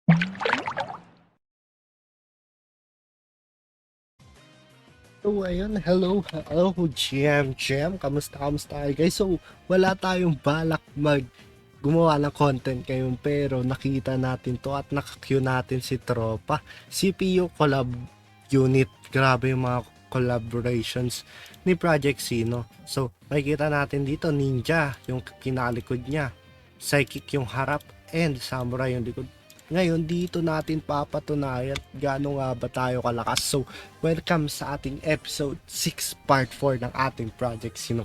So, ayun, hello, Jam, kamusta kayo guys? So, wala tayong balak gumawa ng content ngayon pero nakita natin to at nakakue natin si Tropa. CPU Collab Unit, grabe yung mga collaborations ni Project Sino. So, makikita natin dito, Ninja, yung kinalikod niya, Psychic yung harap, and Samurai yung likod. Ngayon, dito natin papatunayan gaano nga ba tayo kalakas. So, welcome sa ating episode 6 part 4 ng ating Project Sino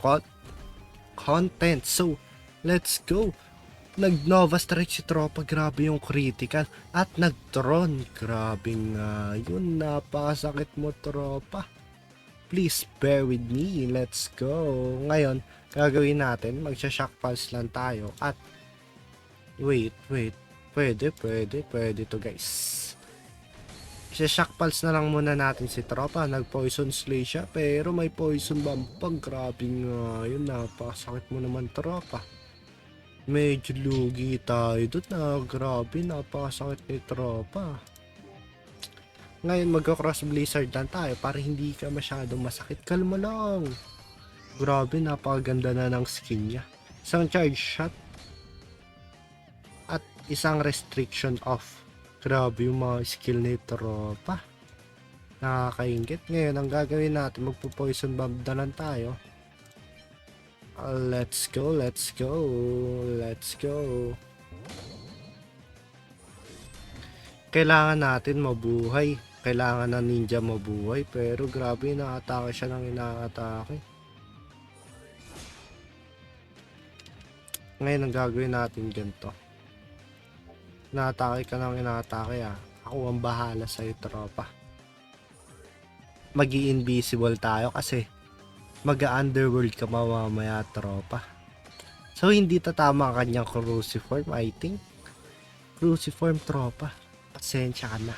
content. So, let's go! Nag-Nova Strike si Tropa, grabe yung critical. At nag-Tron, grabe nga yun, napakasakit mo Tropa. Please bear with me, let's go. Ngayon, gagawin natin, magsha-shock pulse lang tayo. At, wait, pwede to guys. Isa-shock pulse na lang muna natin si Tropa. Nag-poison slay siya, pero may poison bomb pa. Grabe nga yun, napakasakit mo naman Tropa. Medyo lugi tayo doon na, grabe, napakasakit ni Tropa. Ngayon magka-cross blizzard lang tayo para hindi ka masyadong masakit. Kalma lang. Grabe, napakaganda na ng skin niya. Isang charge shot at isang restriction off. Grabe yung mga skill ni Tropa. Nakakaingit. Ngayon ang gagawin natin, magpo-poison bomb na lang tayo. Let's go. Kailangan natin mabuhay. Kailangan ng ninja mabuhay. Pero grabe, inaatake siya ng inaatake. Ngayon ang gagawin natin ganito. Inaatake ka ng inaatake ah. Ako ang bahala sa'yo Tropa. Magi-invisible tayo kasi mag-underworld ka mamamaya Tropa. So hindi tatama ang kanyang cruciform, I think. Cruciform Tropa, pasensya ka na.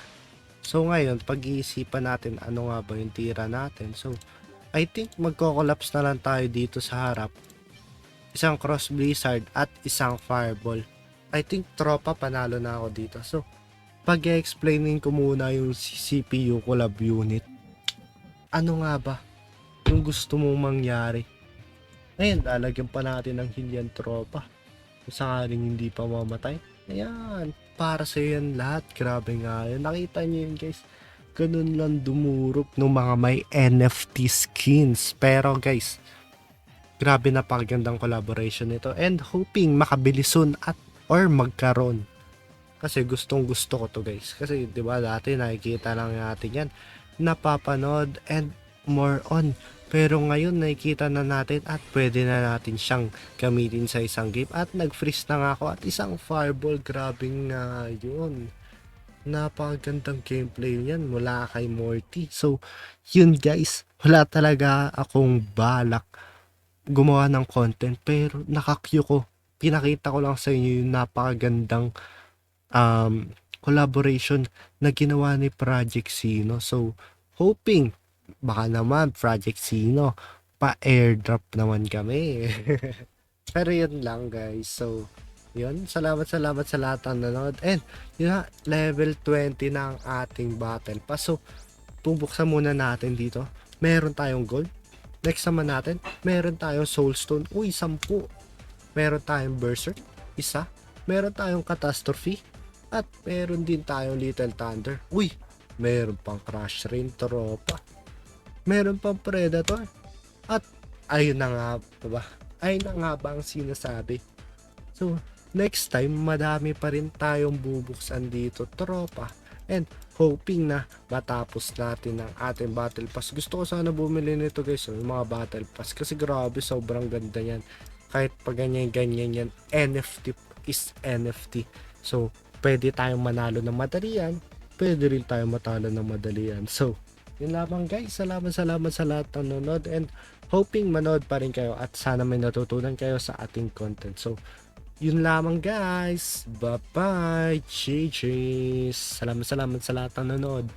So ngayon, pag-iisipan natin ano nga ba yung tira natin. So I think magko-collapse na lang tayo dito sa harap. Isang cross blizzard at isang fireball. I think Tropa panalo na ako dito. So pag-explaining ko muna yung CPU collab unit. Ano nga ba yung gusto mong mangyari? Ngayon, lalagyan pa natin ng hilyan Tropa. Kung sakaling hindi pa mamatay. Ayan, para sa yan lahat. Grabe nga yun. Nakita nyo yun guys. Ganun lang dumurog ng mga may NFT skins. Pero guys, grabe na napakagandang collaboration nito. And hoping makabili soon at or magkaroon. Kasi gustong gusto ko to guys. Kasi 'di ba dati nakikita lang natin yan, napapanood and more on. Pero ngayon nakikita na natin at pwede na natin siyang gamitin sa isang game. At nag-freeze na nga ako at isang fireball. Grabe nga yun. Napakagandang gameplay niyan mula kay Morty. So yun guys, wala talaga akong balak gumawa ng content pero nakakue ko. Pinakita ko lang sa inyo yung napakagandang collaboration na ginawa ni Project Sino. So, hoping, baka naman Project Sino, pa-airdrop naman kami. Pero yun lang guys. So, yun. Salamat sa lahat ng nanonood. And, yun na, level 20 na ang ating battle pass. So, bubuksan muna natin dito. Meron tayong gold. Next naman natin, meron tayong soulstone. Uy, 10. Meron tayong berserk. Isa. Meron tayong catastrophe. At meron din tayong Little Thunder. Uy, meron pang Crash Rain Tropa. Meron pang Predator. At ayun na nga ba? Ayun na nga ba ang sinasabi? So, next time, madami pa rin tayong bubuksan dito Tropa. And hoping na matapos natin ang ating battle pass. Gusto ko sana bumili nito guys, yung mga battle pass. Kasi grabe, sobrang ganda yan. Kahit pag ganyan yan, NFT is NFT. So, pwede tayong manalo ng madalian, pwede rin tayong matalo ng madalian. So, yun lamang guys. Salamat sa lahat ng nanonood and hoping manood pa rin kayo at sana may natutunan kayo sa ating content. So, yun lamang guys. Bye-bye. GG's. Salamat sa lahat ng nanonood.